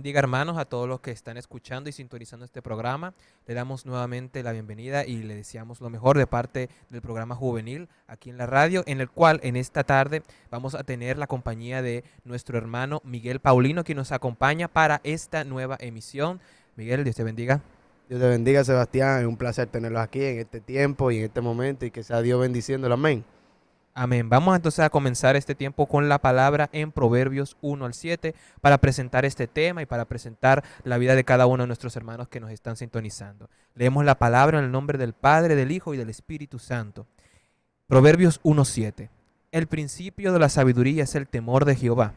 bendiga, hermanos, a todos los que están escuchando y sintonizando este programa. Le damos nuevamente la bienvenida y le deseamos lo mejor de parte del programa juvenil aquí en la radio, en el cual en esta tarde vamos a tener la compañía de nuestro hermano Miguel Paulino, que nos acompaña para esta nueva emisión. Miguel, Dios te bendiga. Dios te bendiga, Sebastián. Es un placer tenerlos aquí en este tiempo y en este momento y que sea Dios bendiciéndolo. Amén. Amén. Vamos entonces a comenzar este tiempo con la palabra en Proverbios 1 al 7 para presentar este tema y para presentar la vida de cada uno de nuestros hermanos que nos están sintonizando. Leemos la palabra en el nombre del Padre, del Hijo y del Espíritu Santo. Proverbios 1:7. El principio de la sabiduría es el temor de Jehová.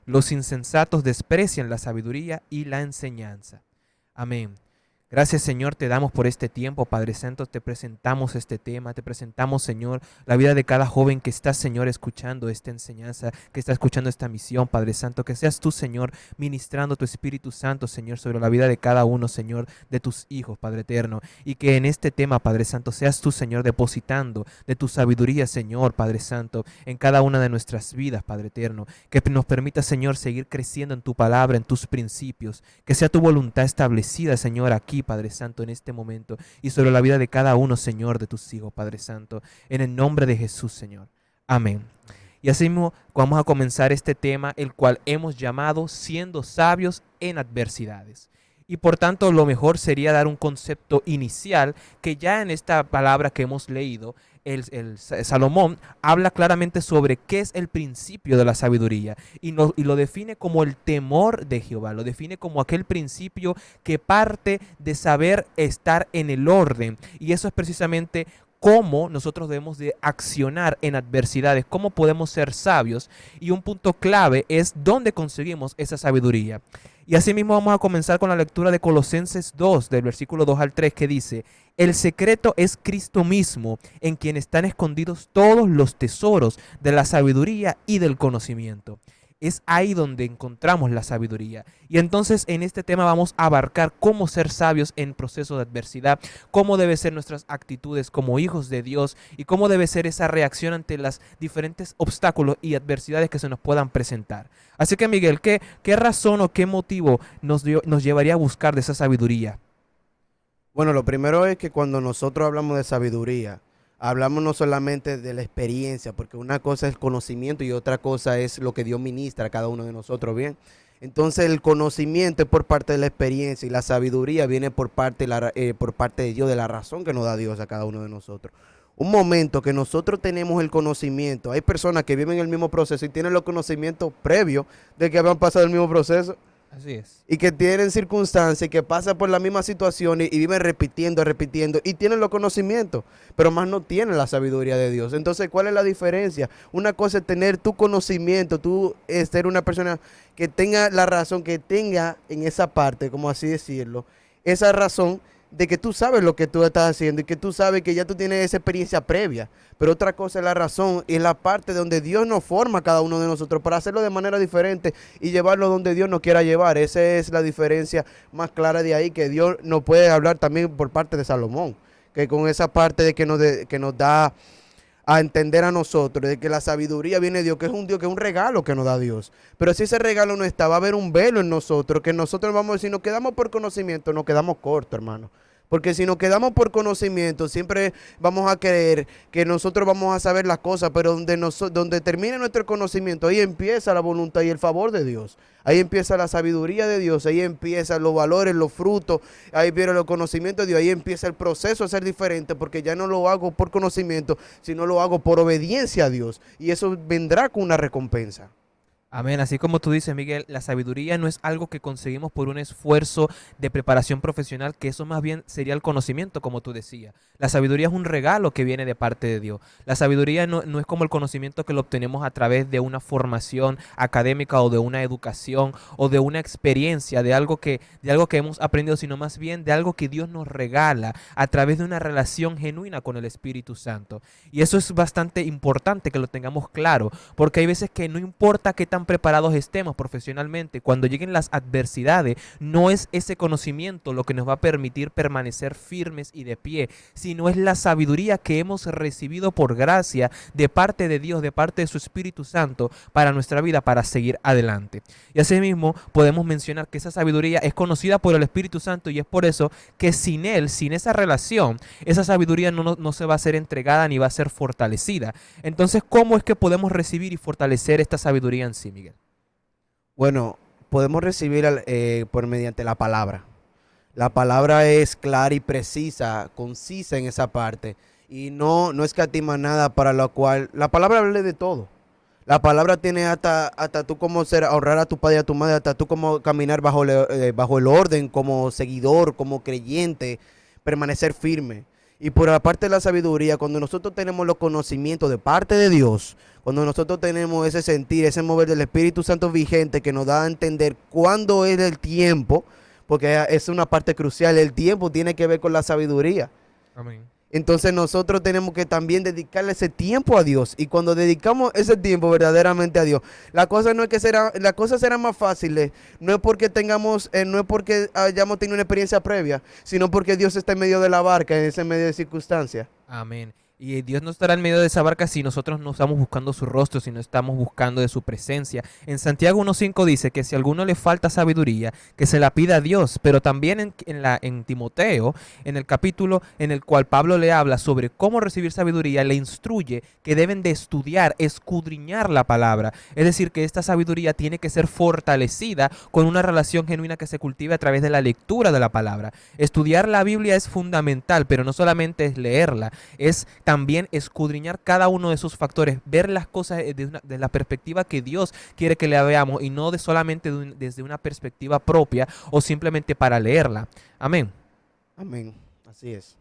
Los insensatos desprecian la sabiduría y la enseñanza. Amén. Gracias, Señor, te damos por este tiempo, Padre Santo, te presentamos este tema, te presentamos, Señor, la vida de cada joven que está, Señor, escuchando esta enseñanza, que está escuchando esta misión, Padre Santo, que seas tú, Señor, ministrando tu Espíritu Santo, Señor, sobre la vida de cada uno, Señor, de tus hijos, Padre Eterno, y que en este tema, Padre Santo, seas tú, Señor, depositando de tu sabiduría, Señor, Padre Santo, en cada una de nuestras vidas, Padre Eterno, que nos permita, Señor, seguir creciendo en tu palabra, en tus principios, que sea tu voluntad establecida, Señor, aquí, Padre Santo, en este momento y sobre la vida de cada uno, Señor, de tus hijos, Padre Santo, en el nombre de Jesús, Señor. Amén. Y así mismo vamos a comenzar este tema, el cual hemos llamado siendo sabios en adversidades. Y por tanto, lo mejor sería dar un concepto inicial que ya en esta palabra que hemos leído, el Salomón habla claramente sobre qué es el principio de la sabiduría y lo define como el temor de Jehová, lo define como aquel principio que parte de saber estar en el orden, y eso es precisamente cómo nosotros debemos de accionar en adversidades, cómo podemos ser sabios, y un punto clave es dónde conseguimos esa sabiduría. Y asimismo vamos a comenzar con la lectura de Colosenses 2, del versículo 2 al 3, que dice: el secreto es Cristo mismo, en quien están escondidos todos los tesoros de la sabiduría y del conocimiento. Es ahí donde encontramos la sabiduría. Y entonces en este tema vamos a abarcar cómo ser sabios en procesos de adversidad, cómo deben ser nuestras actitudes como hijos de Dios y cómo debe ser esa reacción ante los diferentes obstáculos y adversidades que se nos puedan presentar. Así que, Miguel, ¿qué razón o qué motivo nos llevaría a buscar de esa sabiduría? Bueno, lo primero es que cuando nosotros hablamos de sabiduría, hablamos no solamente de la experiencia, porque una cosa es el conocimiento y otra cosa es lo que Dios ministra a cada uno de nosotros, ¿bien? Entonces el conocimiento es por parte de la experiencia y la sabiduría viene por parte de Dios, de la razón que nos da Dios a cada uno de nosotros. Un momento que nosotros tenemos el conocimiento, hay personas que viven el mismo proceso y tienen los conocimientos previos de que habían pasado el mismo proceso. Así es. Y que tienen circunstancias que pasan por la misma situación y viven repitiendo y tienen los conocimientos, pero más no tienen la sabiduría de Dios. Entonces, ¿cuál es la diferencia? Una cosa es tener tu conocimiento, tú ser una persona que tenga la razón, que tenga en esa parte, como así decirlo, esa razón de que tú sabes lo que tú estás haciendo y que tú sabes que ya tú tienes esa experiencia previa. Pero otra cosa es la razón y es la parte donde Dios nos forma a cada uno de nosotros para hacerlo de manera diferente y llevarlo donde Dios nos quiera llevar. Esa es la diferencia más clara de ahí, que Dios nos puede hablar también por parte de Salomón, que con esa parte de que nos da a entender a nosotros de que la sabiduría viene de Dios, que es un regalo que nos da Dios. Pero si ese regalo no está, va a haber un velo en nosotros, que nosotros vamos a decir, nos quedamos por conocimiento, nos quedamos cortos, hermano. Porque si nos quedamos por conocimiento, siempre vamos a creer que nosotros vamos a saber las cosas, pero donde termine nuestro conocimiento, ahí empieza la voluntad y el favor de Dios. Ahí empieza la sabiduría de Dios, ahí empiezan los valores, los frutos, ahí viene el conocimiento de Dios, ahí empieza el proceso a ser diferente, porque ya no lo hago por conocimiento, sino lo hago por obediencia a Dios. Y eso vendrá con una recompensa. Amén. Así como tú dices, Miguel, la sabiduría no es algo que conseguimos por un esfuerzo de preparación profesional, que eso más bien sería el conocimiento, como tú decías. La sabiduría es un regalo que viene de parte de Dios. La sabiduría no es como el conocimiento que lo obtenemos a través de una formación académica o de una educación o de una experiencia, de algo que hemos aprendido, sino más bien de algo que Dios nos regala a través de una relación genuina con el Espíritu Santo. Y eso es bastante importante que lo tengamos claro, porque hay veces que no importa qué tan tan preparados estemos profesionalmente, cuando lleguen las adversidades, no es ese conocimiento lo que nos va a permitir permanecer firmes y de pie, sino es la sabiduría que hemos recibido por gracia de parte de Dios, de parte de su Espíritu Santo para nuestra vida, para seguir adelante. Y asimismo podemos mencionar que esa sabiduría es conocida por el Espíritu Santo, y es por eso que sin él, sin esa relación, esa sabiduría no se va a ser entregada ni va a ser fortalecida. Entonces, ¿cómo es que podemos recibir y fortalecer esta sabiduría en sí, Miguel? Bueno, podemos recibir por mediante la palabra. La palabra es clara y precisa, concisa en esa parte, y no escatima nada, para lo cual la palabra habla de todo. La palabra tiene hasta tú como honrar a tu padre y a tu madre, hasta tú como caminar bajo el orden, como seguidor, como creyente, permanecer firme. Y por la parte de la sabiduría, cuando nosotros tenemos los conocimientos de parte de Dios, cuando nosotros tenemos ese sentir, ese mover del Espíritu Santo vigente que nos da a entender cuándo es el tiempo, porque es una parte crucial, el tiempo tiene que ver con la sabiduría. Amén. Entonces nosotros tenemos que también dedicarle ese tiempo a Dios. Y cuando dedicamos ese tiempo verdaderamente a Dios, las cosas serán más fáciles. No es porque no es porque hayamos tenido una experiencia previa, sino porque Dios está en medio de la barca, en ese medio de circunstancias. Amén. Y Dios no estará en medio de esa barca si nosotros no estamos buscando su rostro, si no estamos buscando de su presencia. En Santiago 1.5 dice que si a alguno le falta sabiduría, que se la pida a Dios. Pero también en Timoteo, en el capítulo en el cual Pablo le habla sobre cómo recibir sabiduría, le instruye que deben de estudiar, escudriñar la palabra. Es decir, que esta sabiduría tiene que ser fortalecida con una relación genuina que se cultive a través de la lectura de la palabra. Estudiar la Biblia es fundamental, pero no solamente es leerla, es también escudriñar cada uno de esos factores, ver las cosas de la perspectiva que Dios quiere que la veamos, y no solamente desde una perspectiva propia o simplemente para leerla. Amén. Amén. Así es.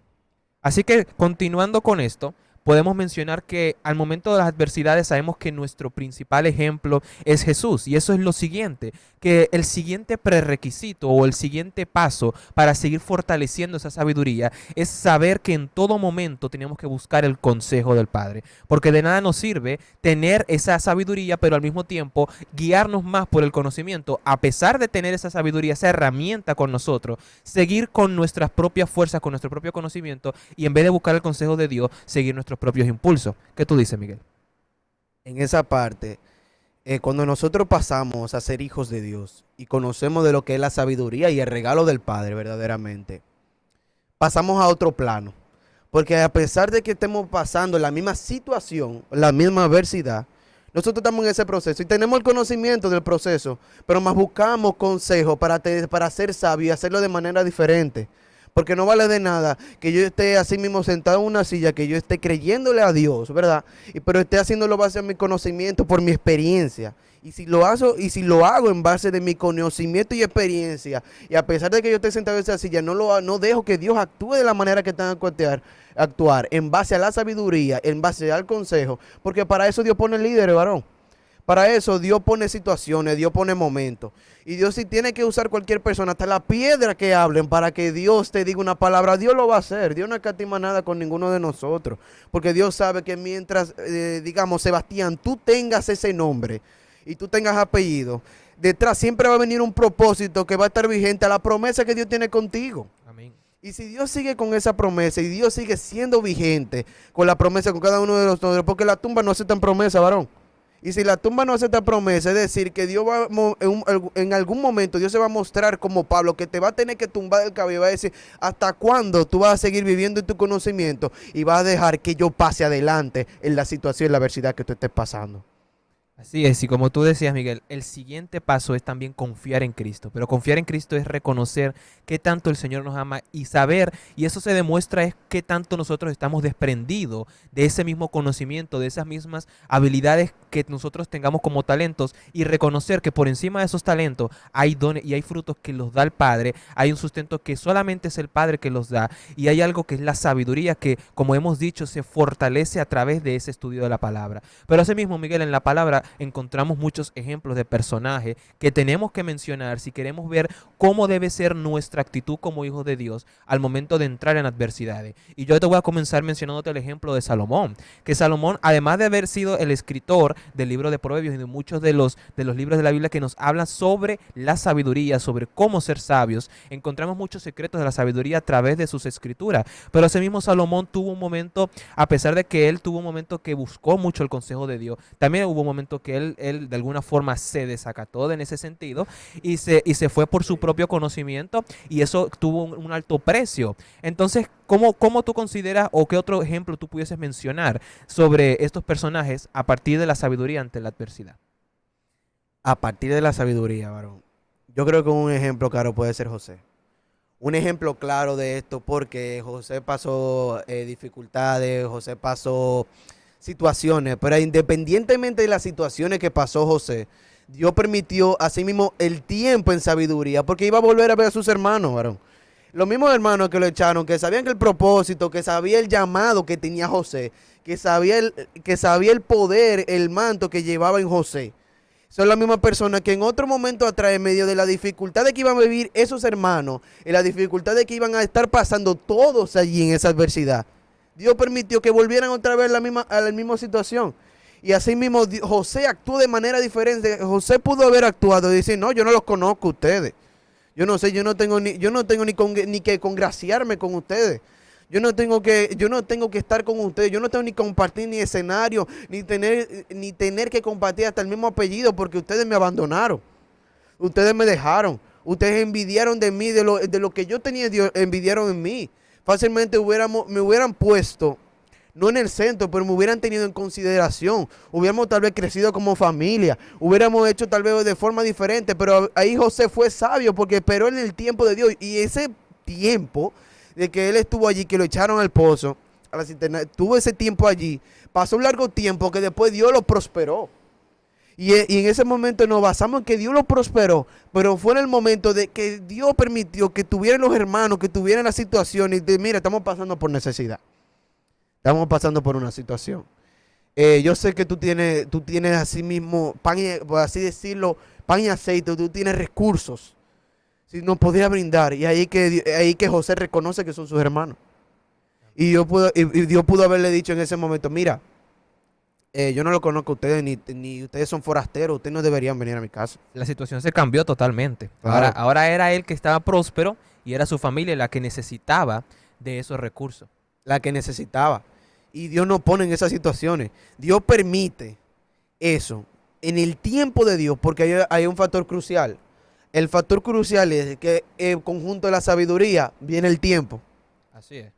Así que continuando con esto, podemos mencionar que al momento de las adversidades sabemos que nuestro principal ejemplo es Jesús, y eso es lo siguiente, que el siguiente prerequisito o el siguiente paso para seguir fortaleciendo esa sabiduría es saber que en todo momento tenemos que buscar el consejo del Padre, porque de nada nos sirve tener esa sabiduría pero al mismo tiempo guiarnos más por el conocimiento, a pesar de tener esa sabiduría, esa herramienta con nosotros, seguir con nuestras propias fuerzas, con nuestro propio conocimiento, y en vez de buscar el consejo de Dios, seguir nuestros propios impulsos. ¿Qué tú dices, Miguel? En esa parte, cuando nosotros pasamos a ser hijos de Dios y conocemos de lo que es la sabiduría y el regalo del Padre verdaderamente, pasamos a otro plano. Porque a pesar de que estemos pasando la misma situación, la misma adversidad, nosotros estamos en ese proceso y tenemos el conocimiento del proceso, pero más buscamos consejos para ser sabios y hacerlo de manera diferente. Porque no vale de nada que yo esté así mismo sentado en una silla, que yo esté creyéndole a Dios, ¿verdad? Pero esté haciéndolo base a mi conocimiento, por mi experiencia. Y si lo hago en base de mi conocimiento y experiencia, y a pesar de que yo esté sentado en esa silla, no dejo que Dios actúe de la manera que tenga que actuar, en base a la sabiduría, en base al consejo, porque para eso Dios pone líderes, varón. Para eso Dios pone situaciones, Dios pone momentos. Y Dios, si tiene que usar cualquier persona, hasta la piedra que hablen para que Dios te diga una palabra, Dios lo va a hacer. Dios no escatima nada con ninguno de nosotros. Porque Dios sabe que mientras, digamos, Sebastián, tú tengas ese nombre y tú tengas apellido, detrás siempre va a venir un propósito que va a estar vigente a la promesa que Dios tiene contigo. Amén. Y si Dios sigue con esa promesa y Dios sigue siendo vigente con la promesa con cada uno de nosotros, porque la tumba no acepta promesa, varón. Y si la tumba no acepta promesa, es decir, que Dios va en algún momento Dios se va a mostrar como Pablo, que te va a tener que tumbar el cabello y va a decir, ¿hasta cuándo tú vas a seguir viviendo en tu conocimiento y vas a dejar que yo pase adelante en la situación y la adversidad que tú estés pasando? Así es, y como tú decías, Miguel, el siguiente paso es también confiar en Cristo, pero confiar en Cristo es reconocer qué tanto el Señor nos ama y saber, y eso se demuestra es qué tanto nosotros estamos desprendidos de ese mismo conocimiento, de esas mismas habilidades que nosotros tengamos como talentos, y reconocer que por encima de esos talentos hay dones y hay frutos que los da el Padre, hay un sustento que solamente es el Padre que los da, y hay algo que es la sabiduría que, como hemos dicho, se fortalece a través de ese estudio de la palabra. Pero asimismo, Miguel, en la palabra encontramos muchos ejemplos de personajes que tenemos que mencionar si queremos ver cómo debe ser nuestra actitud como hijos de Dios al momento de entrar en adversidades. Y yo te voy a comenzar mencionándote el ejemplo de Salomón, que Salomón, además de haber sido el escritor del libro de Proverbios y de muchos de los libros de la Biblia que nos hablan sobre la sabiduría, sobre cómo ser sabios, encontramos muchos secretos de la sabiduría a través de sus escrituras. Pero ese mismo Salomón tuvo un momento, a pesar de que él tuvo un momento que buscó mucho el consejo de Dios, también hubo un momento que él de alguna forma se desacató en ese sentido y se fue por su propio conocimiento, y eso tuvo un alto precio. Entonces, ¿cómo tú consideras, o qué otro ejemplo tú pudieses mencionar sobre estos personajes a partir de la sabiduría ante la adversidad? A partir de la sabiduría, varón. Yo creo que un ejemplo claro puede ser José. Un ejemplo claro de esto, porque José pasó dificultades, José pasó situaciones, pero independientemente de las situaciones que pasó José, Dios permitió así mismo el tiempo en sabiduría, porque iba a volver a ver a sus hermanos, varón. Los mismos hermanos que lo echaron, que sabían que el propósito, que sabía el llamado que tenía José, que sabía el poder, el manto que llevaba en José. Son las mismas personas que en otro momento atrás, en medio de la dificultad de que iban a vivir esos hermanos, en la dificultad de que iban a estar pasando todos allí en esa adversidad, Dios permitió que volvieran otra vez a la misma situación. Y así mismo José actuó de manera diferente. José pudo haber actuado y decir, no, yo no los conozco a ustedes. Yo no sé, yo no tengo ni que congraciarme con ustedes. Yo no tengo que estar con ustedes. Yo no tengo ni compartir ni escenario, ni tener que compartir hasta el mismo apellido, porque ustedes me abandonaron. Ustedes me dejaron. Ustedes envidiaron de mí, de lo que yo tenía, envidiaron en mí. Fácilmente me hubieran puesto, no en el centro, pero me hubieran tenido en consideración. Hubiéramos tal vez crecido como familia. Hubiéramos hecho tal vez de forma diferente. Pero ahí José fue sabio porque esperó en el tiempo de Dios. Y ese tiempo de que él estuvo allí, que lo echaron al pozo, a la cisterna, tuvo ese tiempo allí. Pasó un largo tiempo que después Dios lo prosperó. Y en ese momento nos basamos en que Dios lo prosperó, pero fue en el momento de que Dios permitió que tuvieran los hermanos, que tuvieran la situación y de, mira, estamos pasando por necesidad. Estamos pasando por una situación. Yo sé que tú tienes así mismo, por así decirlo, pan y aceite, tú tienes recursos. Si nos podría brindar. Y ahí que José reconoce que son sus hermanos. Y Dios pudo haberle dicho en ese momento, mira, yo no lo conozco a ustedes, ni ustedes son forasteros, ustedes no deberían venir a mi casa. La situación se cambió totalmente. Claro. Ahora era él que estaba próspero y era su familia la que necesitaba de esos recursos. La que necesitaba. Y Dios nos pone en esas situaciones. Dios permite eso en el tiempo de Dios, porque hay un factor crucial. El factor crucial es que el conjunto de la sabiduría viene el tiempo. Así es.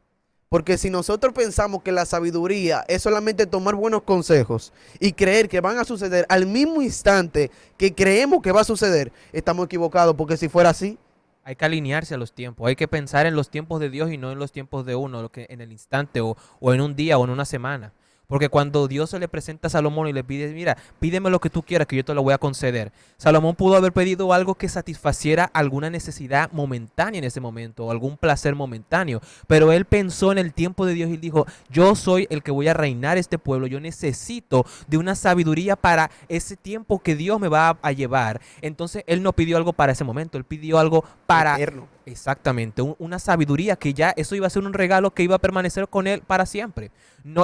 Porque si nosotros pensamos que la sabiduría es solamente tomar buenos consejos y creer que van a suceder al mismo instante que creemos que va a suceder, estamos equivocados, porque si fuera así, Hay que alinearse a los tiempos. Hay que pensar en los tiempos de Dios y no en los tiempos de uno, lo que en el instante o en un día o en una semana. Porque cuando Dios se le presenta a Salomón y le pide, mira, pídeme lo que tú quieras que yo te lo voy a conceder. Salomón pudo haber pedido algo que satisfaciera alguna necesidad momentánea en ese momento, o algún placer momentáneo. Pero él pensó en el tiempo de Dios y dijo, yo soy el que voy a reinar este pueblo. Yo necesito de una sabiduría para ese tiempo que Dios me va a llevar. Entonces él no pidió algo para ese momento, él pidió algo para... eterno. Exactamente, una sabiduría que ya eso iba a ser un regalo que iba a permanecer con él para siempre.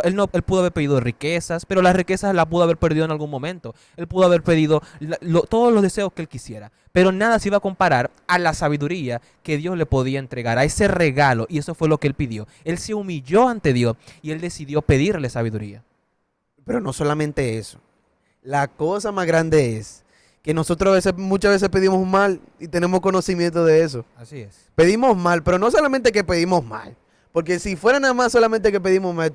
Él pudo haber pedido riquezas, pero las riquezas las pudo haber perdido en algún momento. Él pudo haber pedido todos los deseos que él quisiera, pero nada se iba a comparar a la sabiduría que Dios le podía entregar, a ese regalo, y eso fue lo que él pidió. Él se humilló ante Dios y él decidió pedirle sabiduría. Pero no solamente eso. La cosa más grande es que nosotros muchas veces pedimos mal y tenemos conocimiento de eso. Así es. Pedimos mal, pero no solamente que pedimos mal. Porque si fuera nada más solamente que pedimos mal,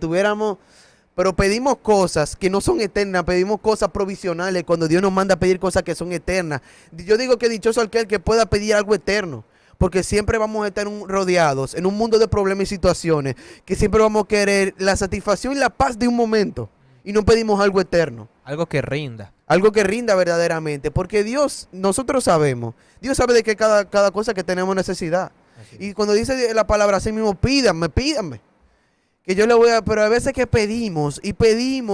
pero pedimos cosas que no son eternas, pedimos cosas provisionales cuando Dios nos manda a pedir cosas que son eternas. Yo digo que dichoso aquel que pueda pedir algo eterno, porque siempre vamos a estar rodeados en un mundo de problemas y situaciones, que siempre vamos a querer la satisfacción y la paz de un momento, y no pedimos algo eterno. Algo que rinda. Algo que rinda verdaderamente, porque Dios, nosotros sabemos, Dios sabe de que cada cosa que tenemos necesidad. Y cuando dice la palabra así mismo, pídanme, que yo le voy a, pero a veces que pedimos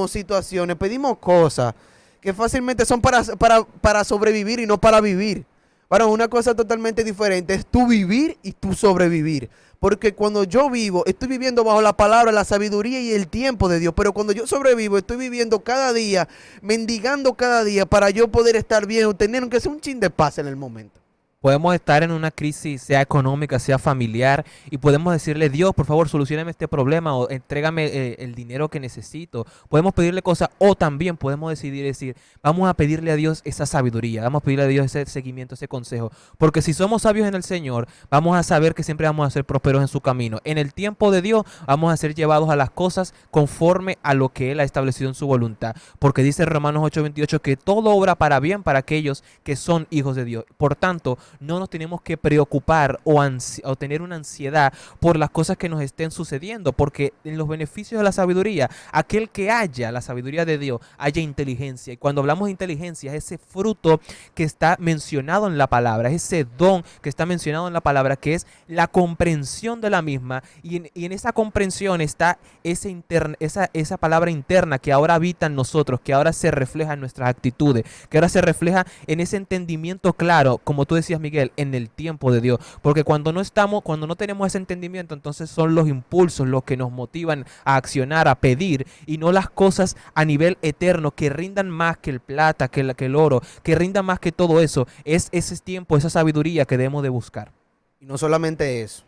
situaciones, pedimos cosas que fácilmente son para sobrevivir y no para vivir. Varón, una cosa totalmente diferente es tú vivir y tú sobrevivir. Porque cuando yo vivo, estoy viviendo bajo la palabra, la sabiduría y el tiempo de Dios. Pero cuando yo sobrevivo, estoy viviendo cada día, mendigando cada día para yo poder estar bien o tener aunque sea un chin de paz en el momento. Podemos estar en una crisis, sea económica, sea familiar, y podemos decirle, Dios, por favor, solucioname este problema o entrégame el dinero que necesito. Podemos pedirle cosas o también podemos decidir decir, vamos a pedirle a Dios esa sabiduría, vamos a pedirle a Dios ese seguimiento, ese consejo. Porque si somos sabios en el Señor, vamos a saber que siempre vamos a ser prósperos en su camino. En el tiempo de Dios vamos a ser llevados a las cosas conforme a lo que Él ha establecido en su voluntad. Porque dice Romanos 8:28 que todo obra para bien para aquellos que son hijos de Dios. Por tanto, no nos tenemos que preocupar o tener una ansiedad por las cosas que nos estén sucediendo, porque en los beneficios de la sabiduría, aquel que haya la sabiduría de Dios, haya inteligencia. Y cuando hablamos de inteligencia, es ese fruto que está mencionado en la palabra, es ese don que está mencionado en la palabra, que es la comprensión de la misma. Y en esa comprensión está esa palabra interna que ahora habita en nosotros, que ahora se refleja en nuestras actitudes, que ahora se refleja en ese entendimiento claro, como tú decías, Miguel, en el tiempo de Dios. Porque cuando no tenemos ese entendimiento, entonces son los impulsos los que nos motivan a accionar, a pedir, y no las cosas a nivel eterno que rindan más que el plata, que el oro, que rindan más que todo eso. Es ese tiempo, esa sabiduría que debemos de buscar. Y no solamente eso.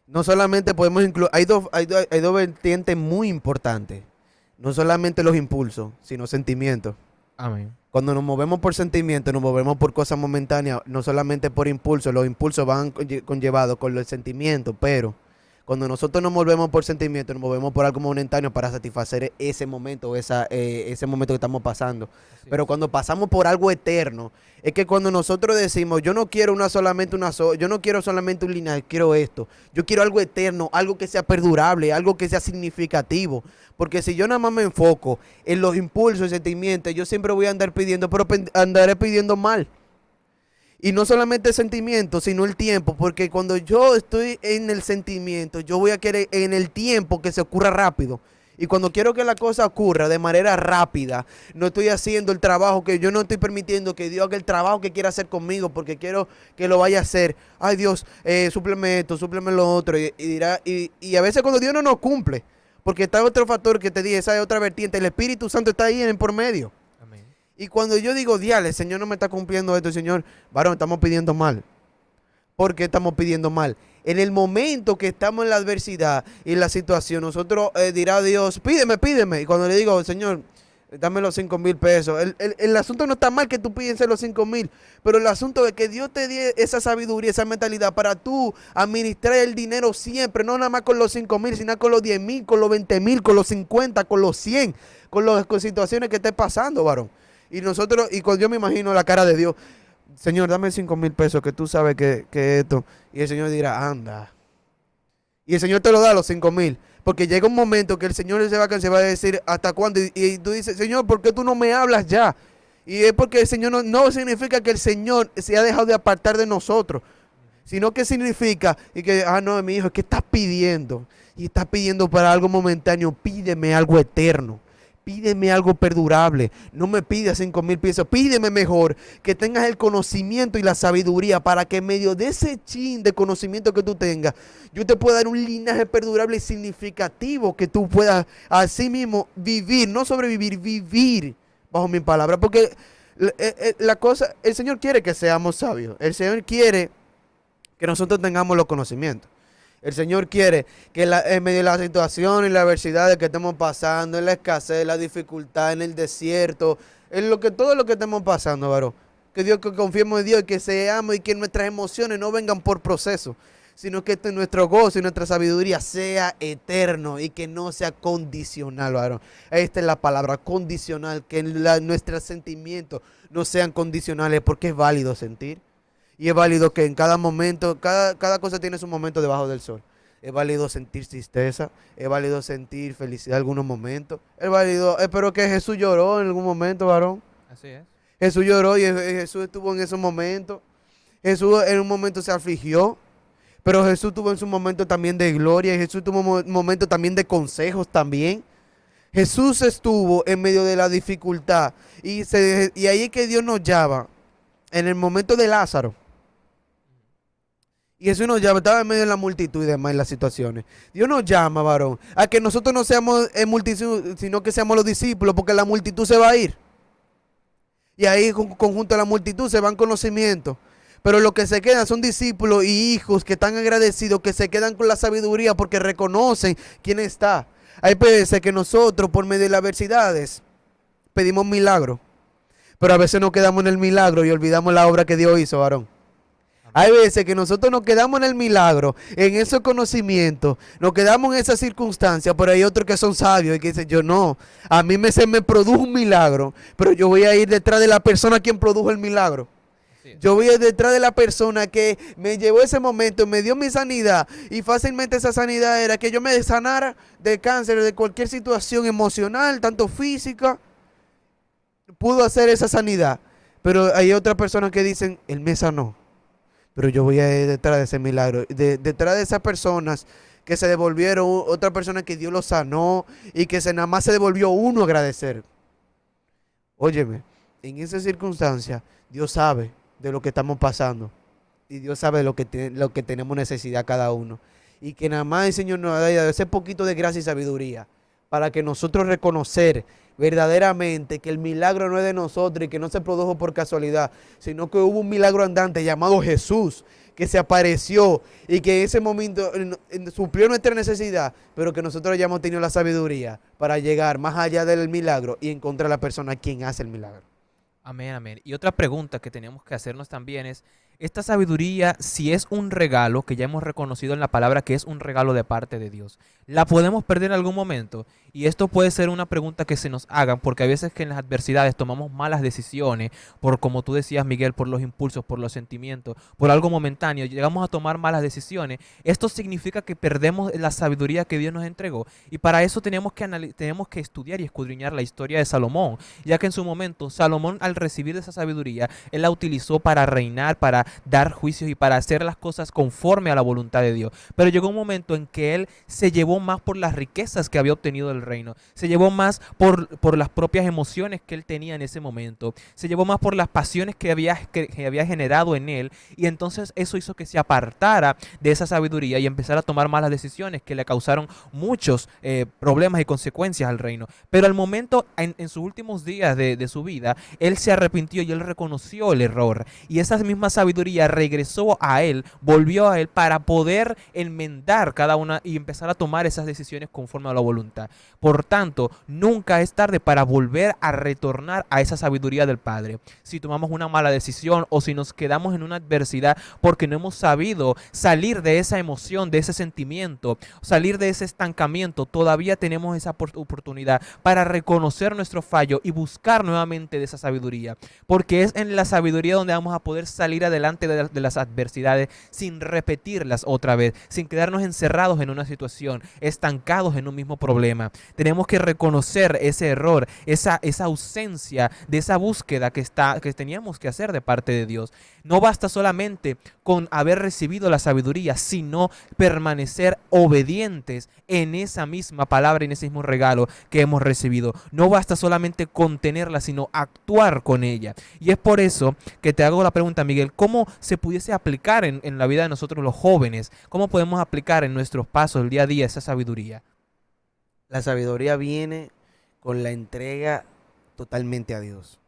No solamente podemos incluir, hay dos vertientes muy importantes. No solamente los impulsos, sino sentimientos. Amén. Cuando nos movemos por sentimientos, nos movemos por cosas momentáneas, no solamente por impulsos. Los impulsos van conllevados con los sentimientos, pero cuando nosotros nos movemos por sentimientos, nos movemos por algo momentáneo para satisfacer ese momento, ese momento que estamos pasando. Así Pero es. cuando pasamos por algo eterno, es que cuando nosotros decimos, yo no quiero yo no quiero solamente un lineal, quiero esto. Yo quiero algo eterno, algo que sea perdurable, algo que sea significativo. Porque si yo nada más me enfoco en los impulsos y sentimientos, yo siempre voy a andar pidiendo, pero andaré pidiendo mal. Y no solamente el sentimiento, sino el tiempo, porque cuando yo estoy en el sentimiento, yo voy a querer en el tiempo que se ocurra rápido. Y cuando quiero que la cosa ocurra de manera rápida, no estoy haciendo el trabajo que yo no estoy permitiendo que Dios haga el trabajo que quiera hacer conmigo, porque quiero que lo vaya a hacer. Ay Dios, súpleme esto, súpleme lo otro. Y a veces cuando Dios no nos cumple, porque está otro factor que te dije, esa es otra vertiente, el Espíritu Santo está ahí en por medio. Amén. Y cuando yo digo, diale, el Señor no me está cumpliendo esto, Señor, varón, estamos pidiendo mal. ¿Por qué estamos pidiendo mal? En el momento que estamos en la adversidad y en la situación, nosotros dirá Dios, pídeme. Y cuando le digo, Señor, dame los 5,000 pesos. El asunto no está mal que tú pides los 5,000, pero el asunto es que Dios te dé esa sabiduría, esa mentalidad para tú administrar el dinero siempre, no nada más con los 5,000, sino con los 10,000, con los 20,000, con los 50, con los 100, con situaciones que esté pasando, varón. Y cuando yo me imagino la cara de Dios, Señor, dame 5,000 pesos, que tú sabes que esto. Y el Señor dirá, anda. Y el Señor te lo da los 5,000. Porque llega un momento que el Señor se va a cansar, va a decir, ¿hasta cuándo? Y tú dices, Señor, ¿por qué tú no me hablas ya? Y es porque el Señor no significa que el Señor se ha dejado de apartar de nosotros, sino que significa, y que, no, mi hijo, es que estás pidiendo. Y estás pidiendo para algo momentáneo, pídeme algo eterno. Pídeme algo perdurable, no me pidas 5,000 pesos, pídeme mejor que tengas el conocimiento y la sabiduría para que en medio de ese chin de conocimiento que tú tengas, yo te pueda dar un linaje perdurable y significativo que tú puedas así mismo vivir, no sobrevivir, vivir bajo mi palabra. Porque el Señor quiere que seamos sabios, el Señor quiere que nosotros tengamos los conocimientos. El Señor quiere que en medio de la situación y la adversidad que estemos pasando, en la escasez, en la dificultad, en el desierto, todo lo que estemos pasando, varón, que confiemos en Dios y que seamos y que nuestras emociones no vengan por proceso, sino que nuestro gozo y nuestra sabiduría sea eterno y que no sea condicional, varón. Esta es la palabra, condicional, que nuestros sentimientos no sean condicionales, porque es válido sentir. Y es válido que en cada momento, cada cosa tiene su momento debajo del sol. Es válido sentir tristeza, es válido sentir felicidad en algunos momentos. Es válido, pero que Jesús lloró en algún momento, varón. Así es. Jesús lloró y Jesús estuvo en esos momentos. Jesús en un momento se afligió, pero Jesús tuvo en su momento también de gloria y Jesús tuvo un momento también de consejos también. Jesús estuvo en medio de la dificultad y ahí es que Dios nos llama en el momento de Lázaro. Y Jesús nos llama, estaba en medio de la multitud y demás en las situaciones. Dios nos llama, varón, a que nosotros no seamos en multitud, sino que seamos los discípulos, porque la multitud se va a ir. Y ahí conjunto a la multitud se van conocimientos. Pero los que se quedan son discípulos y hijos que están agradecidos, que se quedan con la sabiduría porque reconocen quién está. Hay veces que nosotros, por medio de las adversidades, pedimos milagros. Pero a veces nos quedamos en el milagro y olvidamos la obra que Dios hizo, varón. Hay veces que nosotros nos quedamos en el milagro, en esos conocimientos, nos quedamos en esa circunstancia, pero hay otros que son sabios y que dicen, yo no, a mí se me produjo un milagro, pero yo voy a ir detrás de la persona quien produjo el milagro. Yo voy a ir detrás de la persona que me llevó ese momento, me dio mi sanidad y fácilmente esa sanidad era que yo me sanara de cáncer, de cualquier situación emocional, tanto física, pudo hacer esa sanidad. Pero hay otras personas que dicen, él me sanó. Pero yo voy a ir detrás de ese milagro, detrás de esas personas que se devolvieron, otra persona que Dios lo sanó y que nada más se devolvió uno a agradecer. Óyeme, en esa circunstancia, Dios sabe de lo que estamos pasando y Dios sabe de lo que tenemos necesidad cada uno. Y que nada más el Señor nos ha dado ese poquito de gracia y sabiduría para que nosotros reconocer verdaderamente que el milagro no es de nosotros y que no se produjo por casualidad, sino que hubo un milagro andante llamado Jesús, que se apareció y que en ese momento suplió nuestra necesidad, pero que nosotros ya hemos tenido la sabiduría para llegar más allá del milagro y encontrar a la persona quien hace el milagro. Amén, amén. Y otra pregunta que tenemos que hacernos también es, esta sabiduría, si es un regalo, que ya hemos reconocido en la palabra que es un regalo de parte de Dios, ¿la podemos perder en algún momento? Y esto puede ser una pregunta que se nos hagan, porque a veces que en las adversidades tomamos malas decisiones, por como tú decías, Miguel, por los impulsos, por los sentimientos, por algo momentáneo, llegamos a tomar malas decisiones. Esto significa que perdemos la sabiduría que Dios nos entregó. Y para eso tenemos que estudiar y escudriñar la historia de Salomón, ya que en su momento Salomón, al recibir esa sabiduría, él la utilizó para reinar, para dar juicios y para hacer las cosas conforme a la voluntad de Dios. Pero llegó un momento en que él se llevó más por las riquezas que había obtenido del reino, se llevó más por las propias emociones que él tenía en ese momento, se llevó más por las pasiones que había generado en él, y entonces eso hizo que se apartara de esa sabiduría y empezara a tomar malas decisiones que le causaron muchos problemas y consecuencias al reino. Pero al momento, en sus últimos días de su vida, él se arrepintió y él reconoció el error, y esa misma sabiduría regresó a él, volvió a él para poder enmendar cada una y empezar a tomar esas decisiones conforme a la voluntad. Por tanto, nunca es tarde para volver a retornar a esa sabiduría del Padre. Si tomamos una mala decisión o si nos quedamos en una adversidad porque no hemos sabido salir de esa emoción, de ese sentimiento, salir de ese estancamiento, todavía tenemos esa oportunidad para reconocer nuestro fallo y buscar nuevamente de esa sabiduría, porque es en la sabiduría donde vamos a poder salir adelante de las adversidades sin repetirlas otra vez, sin quedarnos encerrados en una situación, estancados en un mismo problema. Tenemos que reconocer ese error, esa ausencia de esa búsqueda que teníamos que hacer de parte de Dios. No basta solamente con haber recibido la sabiduría, sino permanecer obedientes en esa misma palabra, en ese mismo regalo que hemos recibido. No basta solamente con tenerla, sino actuar con ella. Y es por eso que te hago la pregunta, Miguel, ¿cómo se pudiese aplicar en la vida de nosotros los jóvenes? ¿Cómo podemos aplicar en nuestros pasos el día a día esa sabiduría? La sabiduría viene con la entrega totalmente a Dios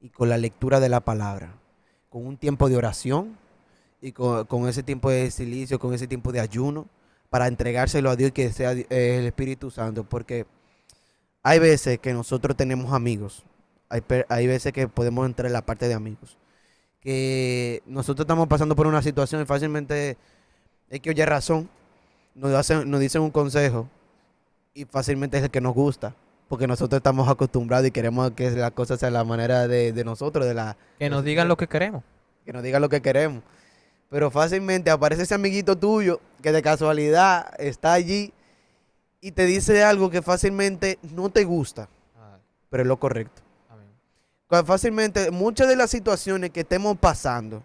y con la lectura de la palabra, con un tiempo de oración y con ese tiempo de silicio, con ese tiempo de ayuno para entregárselo a Dios y que sea el Espíritu Santo, porque hay veces que nosotros tenemos amigos, hay veces que podemos entrar en la parte de amigos, que nosotros estamos pasando por una situación y fácilmente es que oye razón, nos dicen un consejo y fácilmente es el que nos gusta, porque nosotros estamos acostumbrados y queremos que la cosa sea la manera de nosotros, Que nos digan lo que queremos. que nos digan lo que queremos. Pero fácilmente aparece ese amiguito tuyo que de casualidad está allí y te dice algo que fácilmente no te gusta, pero es lo correcto. Fácilmente muchas de las situaciones que estemos pasando,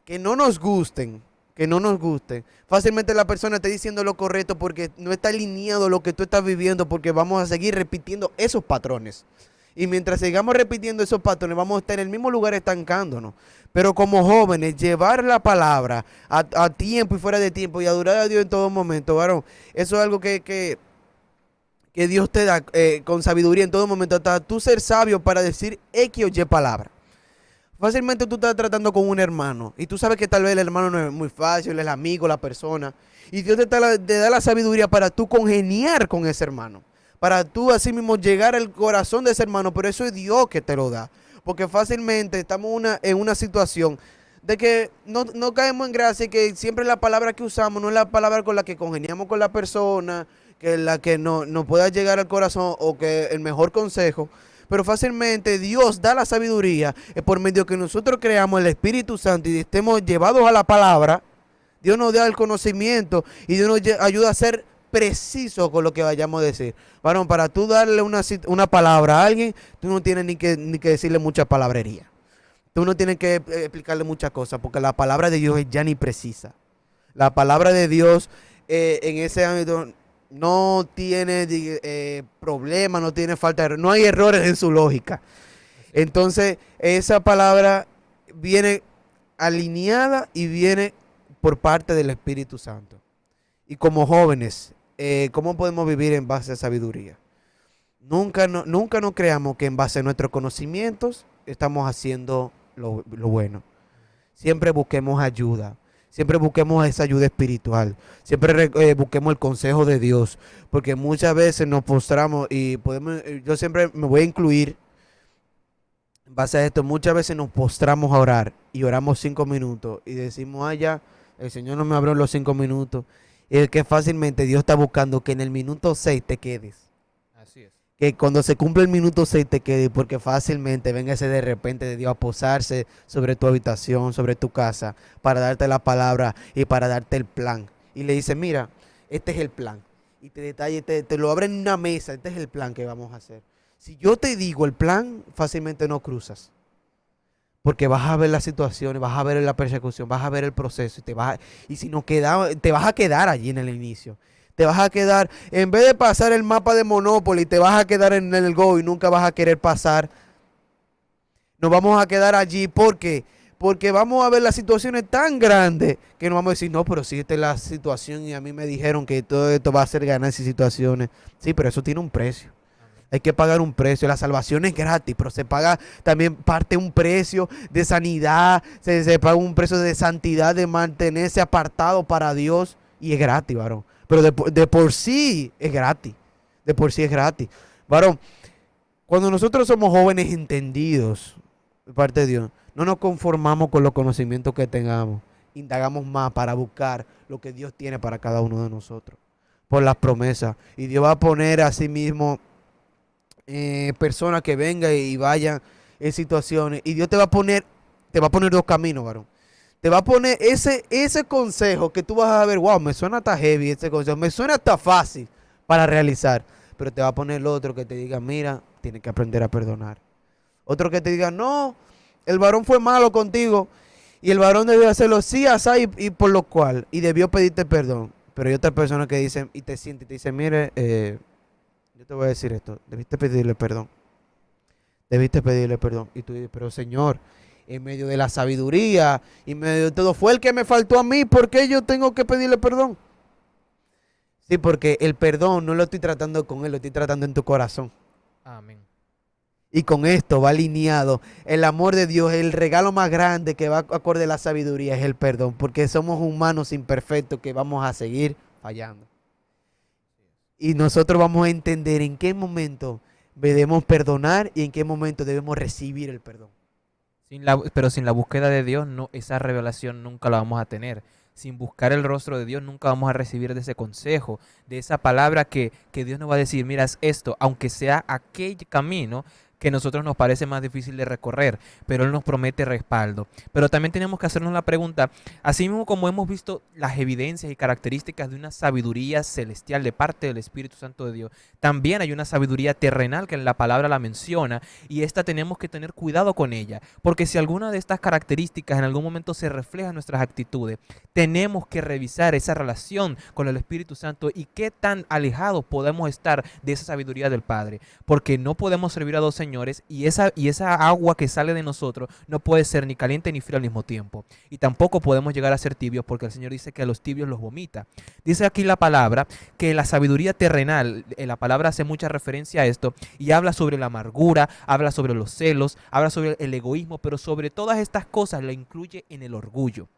que no nos gusten, que no nos gusten. Fácilmente la persona está diciendo lo correcto porque no está alineado lo que tú estás viviendo, porque vamos a seguir repitiendo esos patrones. Y mientras sigamos repitiendo esos patrones, vamos a estar en el mismo lugar estancándonos. Pero como jóvenes, llevar la palabra a tiempo y fuera de tiempo y adorar a Dios en todo momento, varón, eso es algo que Dios te da con sabiduría en todo momento, hasta tú ser sabio para decir X o Y palabra. Fácilmente tú estás tratando con un hermano y tú sabes que tal vez el hermano no es muy fácil, el amigo, la persona. Y Dios te da la sabiduría para tú congeniar con ese hermano, para tú así mismo llegar al corazón de ese hermano, pero eso es Dios que te lo da. Porque fácilmente estamos en una situación de que no caemos en gracia y que siempre la palabra que usamos no es la palabra con la que congeniamos con la persona, que la que nos pueda llegar al corazón o que el mejor consejo. Pero fácilmente Dios da la sabiduría por medio que nosotros creamos el Espíritu Santo y estemos llevados a la palabra. Dios nos da el conocimiento y Dios nos ayuda a ser precisos con lo que vayamos a decir. Varón, para tú darle una palabra a alguien, tú no tienes ni que decirle mucha palabrería. Tú no tienes que explicarle muchas cosas porque la palabra de Dios es ya ni precisa. La palabra de Dios en ese ámbito no tiene problema, no tiene falta de error, no hay errores en su lógica. Entonces, esa palabra viene alineada y viene por parte del Espíritu Santo. Y como jóvenes, ¿cómo podemos vivir en base a sabiduría? Nunca nos creamos que en base a nuestros conocimientos estamos haciendo lo bueno. Siempre busquemos ayuda. Siempre busquemos esa ayuda espiritual. Siempre busquemos el consejo de Dios. Porque muchas veces nos postramos y yo siempre me voy a incluir en base a esto. Muchas veces nos postramos a orar y oramos 5 minutos y decimos, ya, el Señor no me abrió los 5 minutos. Y es que fácilmente Dios está buscando que en el minuto 6 te quedes. Así es. Que cuando se cumple el minuto 6 te quedes, porque fácilmente venga ese de repente de Dios a posarse sobre tu habitación, sobre tu casa, para darte la palabra y para darte el plan. Y le dice, mira, este es el plan. Y te lo abre en una mesa, este es el plan que vamos a hacer. Si yo te digo el plan, fácilmente no cruzas. Porque vas a ver las situaciones, vas a ver la persecución, vas a ver el proceso y si no queda, te vas a quedar allí en el inicio. Te vas a quedar, en vez de pasar el mapa de Monopoly, te vas a quedar en el Go y nunca vas a querer pasar. Nos vamos a quedar allí porque vamos a ver las situaciones tan grandes que nos vamos a decir, no, pero si esta es la situación y a mí me dijeron que todo esto va a ser ganancias y situaciones. Sí, pero eso tiene un precio. Hay que pagar un precio. La salvación es gratis, pero se paga también parte un precio de sanidad, se paga un precio de santidad, de mantenerse apartado para Dios y es gratis, varón. Pero de por sí es gratis. De por sí es gratis. Varón, cuando nosotros somos jóvenes entendidos de parte de Dios, no nos conformamos con los conocimientos que tengamos. Indagamos más para buscar lo que Dios tiene para cada uno de nosotros. Por las promesas. Y Dios va a poner a sí mismo personas que vengan y vayan en situaciones. Y Dios te va a poner 2 caminos, varón. Te va a poner ese consejo que tú vas a ver, wow, me suena hasta heavy ese consejo, me suena hasta fácil para realizar. Pero te va a poner el otro que te diga, mira, tienes que aprender a perdonar. Otro que te diga, no, el varón fue malo contigo y el varón debió hacerlo así, así y por lo cual, y debió pedirte perdón. Pero hay otras personas que dicen, y te sienten y te dicen, mire, yo te voy a decir esto, debiste pedirle perdón. Debiste pedirle perdón. Y tú dices, pero Señor, en medio de la sabiduría, en medio de todo, fue el que me faltó a mí, ¿por qué yo tengo que pedirle perdón? Sí, porque el perdón no lo estoy tratando con él, lo estoy tratando en tu corazón. Amén. Y con esto va alineado el amor de Dios, el regalo más grande que va acorde a la sabiduría es el perdón, porque somos humanos imperfectos que vamos a seguir fallando. Y nosotros vamos a entender en qué momento debemos perdonar y en qué momento debemos recibir el perdón. Pero sin la búsqueda de Dios, esa revelación nunca la vamos a tener. Sin buscar el rostro de Dios, nunca vamos a recibir de ese consejo, de esa palabra que Dios nos va a decir, mira, es esto, aunque sea aquel camino, que a nosotros nos parece más difícil de recorrer, pero Él nos promete respaldo. Pero también tenemos que hacernos la pregunta, así mismo como hemos visto las evidencias y características de una sabiduría celestial de parte del Espíritu Santo de Dios, también hay una sabiduría terrenal que en la palabra la menciona, y esta tenemos que tener cuidado con ella, porque si alguna de estas características en algún momento se refleja en nuestras actitudes, tenemos que revisar esa relación con el Espíritu Santo y qué tan alejados podemos estar de esa sabiduría del Padre, porque no podemos servir a dos señores, y esa agua que sale de nosotros no puede ser ni caliente ni fría al mismo tiempo, y tampoco podemos llegar a ser tibios, porque el Señor dice que a los tibios los vomita. Dice aquí la palabra que la sabiduría terrenal, la palabra hace mucha referencia a esto y habla sobre la amargura, habla sobre los celos, habla sobre el egoísmo, pero sobre todas estas cosas la incluye en el orgullo.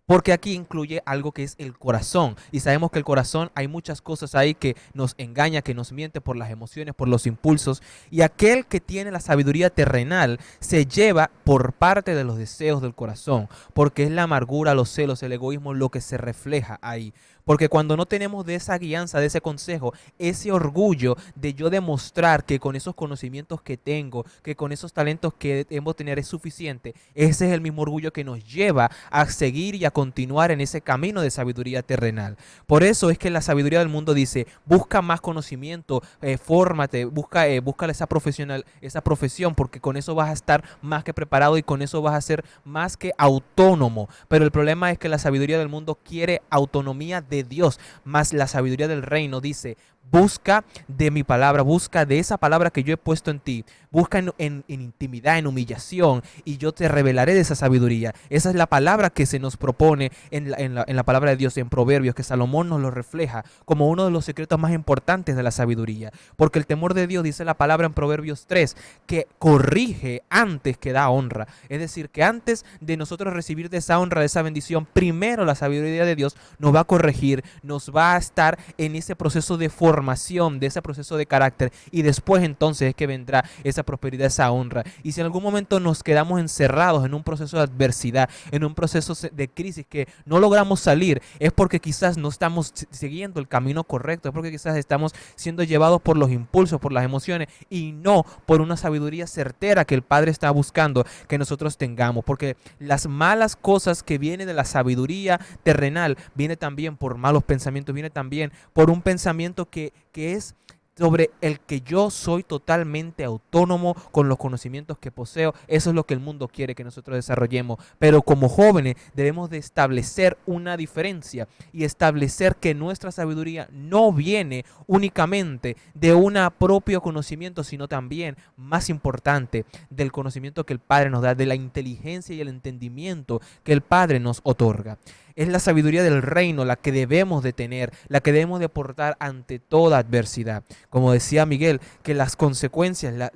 Porque aquí incluye algo que es el corazón. Y sabemos que el corazón, hay muchas cosas ahí que nos engaña, que nos miente por las emociones, por los impulsos. Y aquel que tiene la sabiduría terrenal se lleva por parte de los deseos del corazón. Porque es la amargura, los celos, el egoísmo lo que se refleja ahí. Porque cuando no tenemos de esa guianza, de ese consejo, ese orgullo de yo demostrar que con esos conocimientos que tengo, que con esos talentos que debo tener es suficiente, ese es el mismo orgullo que nos lleva a seguir y a continuar en ese camino de sabiduría terrenal. Por eso es que la sabiduría del mundo dice, busca más conocimiento, fórmate, busca esa profesión, porque con eso vas a estar más que preparado y con eso vas a ser más que autónomo. Pero el problema es que la sabiduría del mundo quiere autonomía de Dios, más la sabiduría del reino dice, busca de mi palabra, busca de esa palabra que yo he puesto en ti, busca en intimidad, en humillación, y yo te revelaré de esa sabiduría. Esa es la palabra que se nos propone en la palabra de Dios, en Proverbios, que Salomón nos lo refleja como uno de los secretos más importantes de la sabiduría, porque el temor de Dios, dice la palabra en Proverbios 3, que corrige antes que da honra. Es decir, que antes de nosotros recibir de esa honra, de esa bendición, primero la sabiduría de Dios nos va a corregir, nos va a estar en ese proceso de formación, de ese proceso de carácter, y después entonces es que vendrá esa prosperidad, esa honra. Y si en algún momento nos quedamos encerrados en un proceso de adversidad, en un proceso de crisis que no logramos salir, es porque quizás no estamos siguiendo el camino correcto, es porque quizás estamos siendo llevados por los impulsos, por las emociones, y no por una sabiduría certera que el Padre está buscando que nosotros tengamos, porque las malas cosas que vienen de la sabiduría terrenal viene también por malos pensamientos, viene también por un pensamiento que es sobre el que yo soy totalmente autónomo con los conocimientos que poseo. Eso es lo que el mundo quiere que nosotros desarrollemos, pero como jóvenes debemos de establecer una diferencia y establecer que nuestra sabiduría no viene únicamente de un propio conocimiento, sino también, más importante, del conocimiento que el Padre nos da, de la inteligencia y el entendimiento que el Padre nos otorga. Es la sabiduría del reino la que debemos de tener, la que debemos de portar ante toda adversidad. Como decía Miguel, que las consecuencias,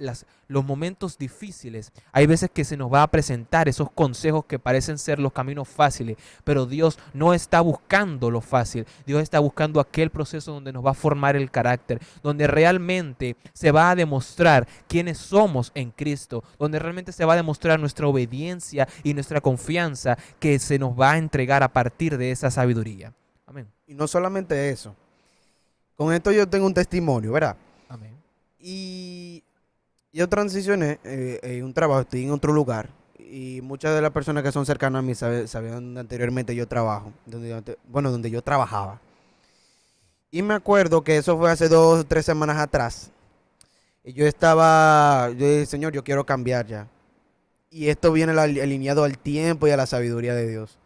los momentos difíciles, hay veces que se nos va a presentar esos consejos que parecen ser los caminos fáciles, pero Dios no está buscando lo fácil. Dios está buscando aquel proceso donde nos va a formar el carácter, donde realmente se va a demostrar quiénes somos en Cristo, donde realmente se va a demostrar nuestra obediencia y nuestra confianza que se nos va a entregar a partir de esa sabiduría. Amén. Y no solamente eso. Con esto yo tengo un testimonio, ¿verdad? Amén. Y yo transicioné en un trabajo, estoy en otro lugar. Y muchas de las personas que son cercanas a mí sabían donde anteriormente yo trabajo. Donde yo trabajaba. Y me acuerdo que eso fue hace 2 o 3 semanas atrás. Y yo dije, Señor, yo quiero cambiar ya. Y esto viene alineado al tiempo y a la sabiduría de Dios.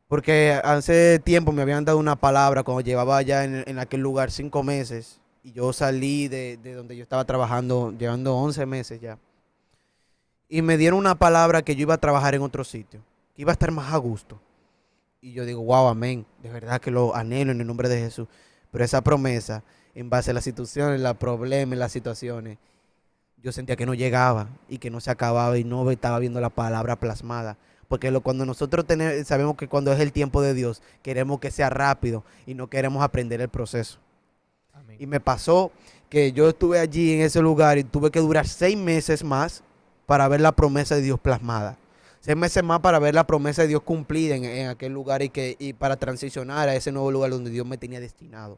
Porque hace tiempo me habían dado una palabra cuando llevaba ya en aquel lugar 5 meses. Y yo salí de donde yo estaba trabajando, llevando 11 meses ya. Y me dieron una palabra que yo iba a trabajar en otro sitio, que iba a estar más a gusto. Y yo digo, wow, amén. De verdad que lo anhelo en el nombre de Jesús. Pero esa promesa, en base a las situaciones, los problemas, las situaciones, yo sentía que no llegaba y que no se acababa y no estaba viendo la palabra plasmada. Porque cuando nosotros sabemos que cuando es el tiempo de Dios, queremos que sea rápido y no queremos aprender el proceso. Amén. Y me pasó que yo estuve allí en ese lugar y tuve que durar 6 meses más para ver la promesa de Dios plasmada. 6 meses más para ver la promesa de Dios cumplida en aquel lugar y para transicionar a ese nuevo lugar donde Dios me tenía destinado.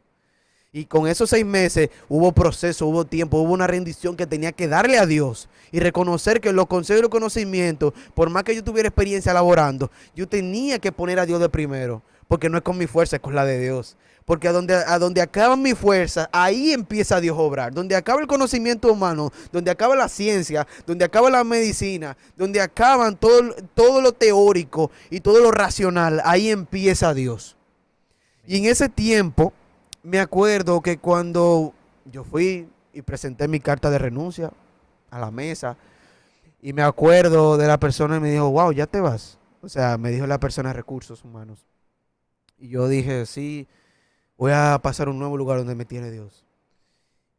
Y con esos 6 meses hubo proceso, hubo tiempo, hubo una rendición que tenía que darle a Dios y reconocer que los consejos y los conocimientos, por más que yo tuviera experiencia laborando, yo tenía que poner a Dios de primero, porque no es con mi fuerza, es con la de Dios. Porque a donde acaba mi fuerza, ahí empieza Dios a obrar. Donde acaba el conocimiento humano, donde acaba la ciencia, donde acaba la medicina, donde acaban todo lo teórico y todo lo racional, ahí empieza Dios. Y en ese tiempo, me acuerdo que cuando yo fui y presenté mi carta de renuncia a la mesa, y me acuerdo de la persona y me dijo, wow, ya te vas. O sea, me dijo la persona de recursos humanos. Y yo dije, sí, voy a pasar a un nuevo lugar donde me tiene Dios.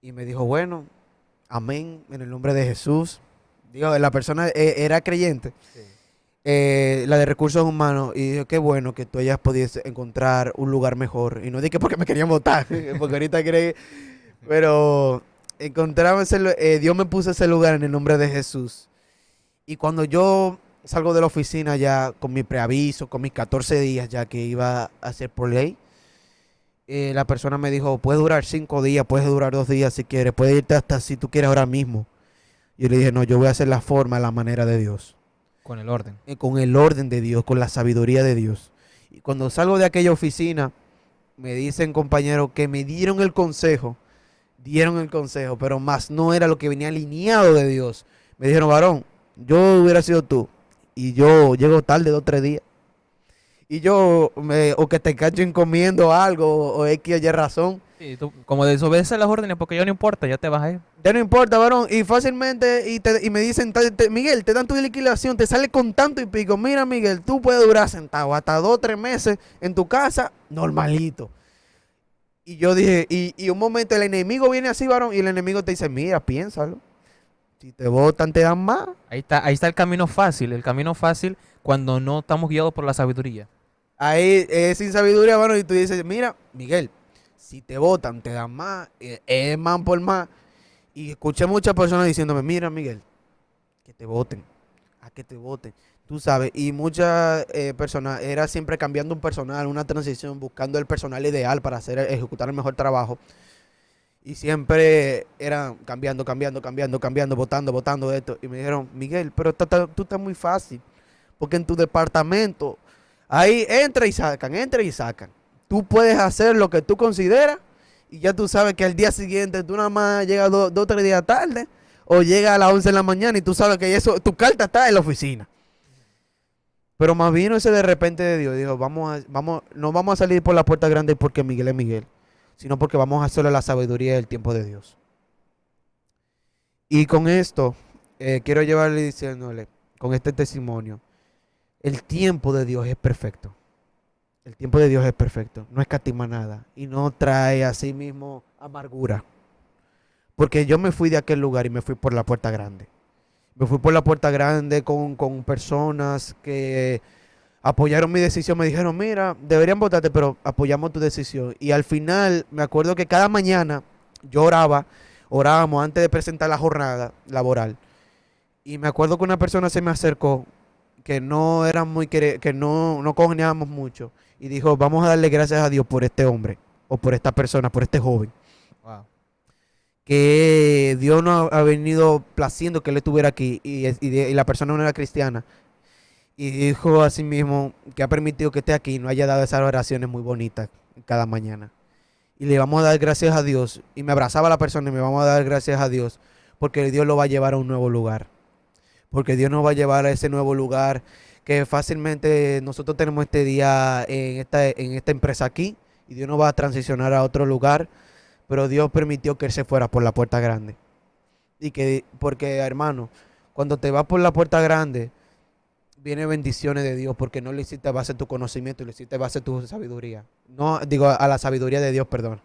Y me dijo, bueno, amén, en el nombre de Jesús. Digo, la persona era creyente. Sí. La de recursos humanos, y dije, qué bueno que tú hayas podido encontrar un lugar mejor. Y no dije porque me querían votar, porque ahorita creí, pero encontraba Dios me puso ese lugar en el nombre de Jesús. Y cuando yo salgo de la oficina ya con mi preaviso, con mis 14 días ya que iba a hacer por ley, la persona me dijo, puede durar 5 días, puede durar 2 días si quieres, puede irte hasta si tú quieres ahora mismo. Yo le dije, no, yo voy a hacer la forma, la manera de Dios. Con el orden. Con el orden de Dios, con la sabiduría de Dios. Y cuando salgo de aquella oficina, me dicen compañeros que me dieron el consejo, pero más no era lo que venía alineado de Dios. Me dijeron, varón, yo hubiera sido tú, y yo llego tarde 2 o 3 días. Y yo, o que te cacho comiendo algo, o X o Y razón. Sí, tú, como desobedeces las órdenes, porque ya no importa, ya te vas a ir. Ya no importa, varón. Y fácilmente, y me dicen, Miguel, te dan tu liquidación, te sale con tanto y pico. Mira, Miguel, tú puedes durar sentado hasta 2 o 3 meses en tu casa, normalito. Y yo dije, y un momento el enemigo viene así, varón, y el enemigo te dice, mira, piénsalo. Si te votan, te dan más. Ahí está el camino fácil cuando no estamos guiados por la sabiduría. Ahí es sin sabiduría, varón, y tú dices, mira, Miguel, si te votan, te dan más, es más por más. Y escuché muchas personas diciéndome, mira, Miguel, que te voten, a que te voten. Tú sabes, y muchas personas, era siempre cambiando un personal, una transición, buscando el personal ideal para ejecutar el mejor trabajo. Y siempre eran cambiando, votando esto. Y me dijeron, Miguel, pero tú estás muy fácil, porque en tu departamento, ahí entra y sacan. Tú puedes hacer lo que tú consideras y ya tú sabes que al día siguiente tú nada más llegas 2 o 3 días tarde o llegas a las 11 de la mañana y tú sabes que eso, tu carta está en la oficina. Pero más vino ese de repente de Dios. Dijo, no vamos a salir por la puerta grande porque Miguel es Miguel, sino porque vamos a hacerlo la sabiduría del tiempo de Dios. Y con esto, quiero llevarle diciéndole, con este testimonio, el tiempo de Dios es perfecto. El tiempo de Dios es perfecto, no escatima nada y no trae a sí mismo amargura. Porque yo me fui de aquel lugar y me fui por la puerta grande. Me fui por la puerta grande con personas que apoyaron mi decisión. Me dijeron, mira, deberían votarte, pero apoyamos tu decisión. Y al final, me acuerdo que cada mañana yo orábamos antes de presentar la jornada laboral. Y me acuerdo que una persona se me acercó que no era que no congeniábamos mucho. Y dijo, vamos a darle gracias a Dios por este hombre, o por esta persona, por este joven. Wow. Que Dios no ha venido placiendo que él estuviera aquí, y la persona no era cristiana. Y dijo a sí mismo que ha permitido que esté aquí y no haya dado esas oraciones muy bonitas cada mañana. Y le vamos a dar gracias a Dios. Y me abrazaba la persona y me vamos a dar gracias a Dios, porque Dios lo va a llevar a un nuevo lugar. Porque Dios nos va a llevar a ese nuevo lugar que fácilmente nosotros tenemos este día en esta empresa aquí, y Dios nos va a transicionar a otro lugar, pero Dios permitió que él se fuera por la puerta grande. Porque hermano, cuando te vas por la puerta grande, vienen bendiciones de Dios, porque no lo hiciste a base de tu conocimiento, lo hiciste a base de tu sabiduría. No, digo, a la sabiduría de Dios, perdón.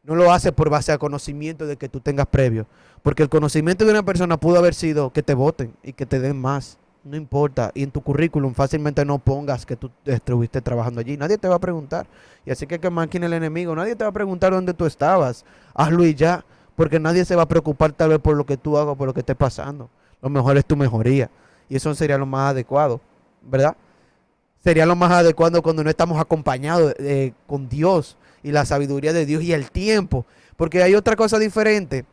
No lo haces por base a conocimiento de que tú tengas previo. Porque el conocimiento de una persona pudo haber sido que te voten y que te den más. No importa. Y en tu currículum fácilmente no pongas que tú estuviste trabajando allí. Nadie te va a preguntar. Y así que máquina el enemigo. Nadie te va a preguntar dónde tú estabas. Hazlo y ya. Porque nadie se va a preocupar tal vez por lo que tú hagas, por lo que esté pasando. Lo mejor es tu mejoría. Y eso sería lo más adecuado, ¿verdad? Sería lo más adecuado cuando no estamos acompañados con Dios y la sabiduría de Dios y el tiempo. Porque hay otra cosa diferente.